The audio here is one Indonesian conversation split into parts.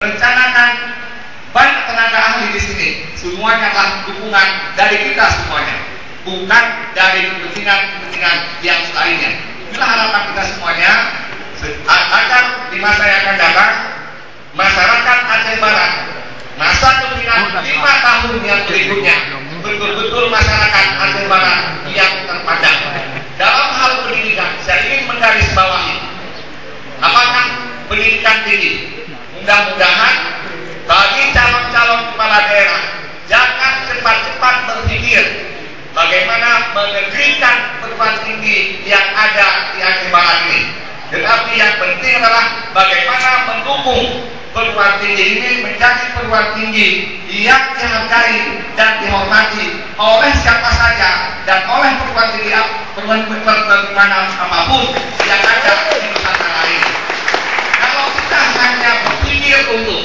rencanakan banyak tenaga ahli di sini. Semuanya adalah dukungan dari kita semuanya, bukan dari kepentingan yang lainnya. Inilah harapan kita semuanya agar di masa yang akan datang masyarakat Aceh Barat masa kepemimpinan 5 tahun yang berikutnya betul-betul masyarakat Aceh Barat yang terpandang. Dalam hal pendidikan, saya ingin menggarisbawahi apakah pendidikan tinggi. Mudah-mudahan bagi calon-calon kepala daerah jangan cepat-cepat berpikir bagaimana menegrikan perguruan tinggi yang ada di Aceh Barat ini. Tetapi yang penting adalah bagaimana mendukung perguruan tinggi ini menjadi perguruan tinggi yang dihargai dan dihormati oleh siapa saja dan oleh perguruan tinggi mana apapun yang ada di Nusantara ini. Kalau kita hanya berpikir untuk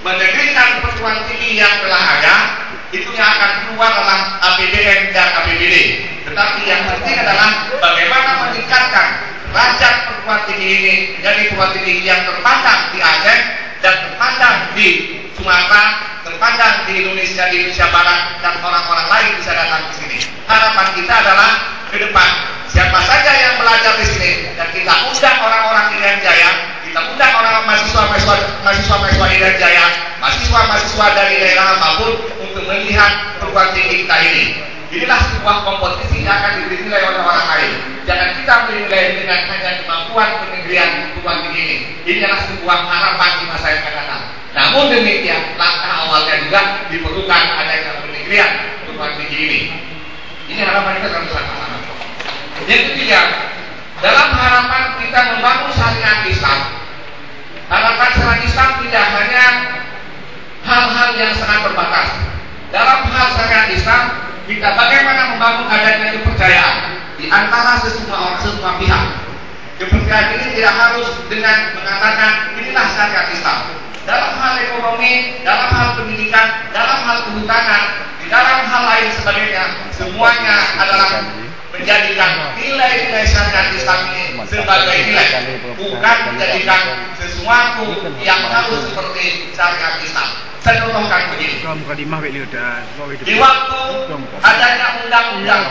menegrikan perguruan tinggi yang telah ada, itu yang akan keluar adalah APBN dan APBD. Tetapi yang penting adalah bagaimana meningkatkan derajat perguruan tinggi ini menjadi perguruan tinggi yang terpandang di Aceh dan terpandang di Sumatera, terpandang di Indonesia Barat, dan orang-orang lain bisa datang ke sini. Harapan kita adalah ke depan siapa saja yang belajar di sini dan kita undang orang-orang Irian Jaya, kita undang orang mahasiswa Irian Jaya, mahasiswa dari daerah apapun untuk melihat perguruan tinggi kita ini. Inilah sebuah kompetisi yang akan dinilai oleh orang lain. Jangan kita menilai dengan hanya kemampuan penegrian perguruan tinggi ini. Ini adalah sebuah harapan di masa yang akan datang. Namun demikian, langkah awalnya juga diperlukan adanya penegrian perguruan tinggi ini. Ini harapan kita sama-sama. Yang ketiga, dalam harapan kita membangun syariat Islam, harapan syariat Islam tidak hanya hal-hal yang sangat terbatas. Dalam hal syariat Islam, kita bagaimana membangun adanya kepercayaan di antara semua pihak. Kepercayaan ini tidak harus dengan mengatakan inilah syariat Islam. Dalam hal ekonomi, dalam hal pendidikan, dalam hal kehutanan, di dalam hal lain sebagainya, semuanya adalah menjadikan nilai-nilai syariat Islam ini sebagai nilai, bukan menjadikan sesuatu yang harus seperti syariat Islam. Saya contohkan begini. Di waktu adanya undang-undang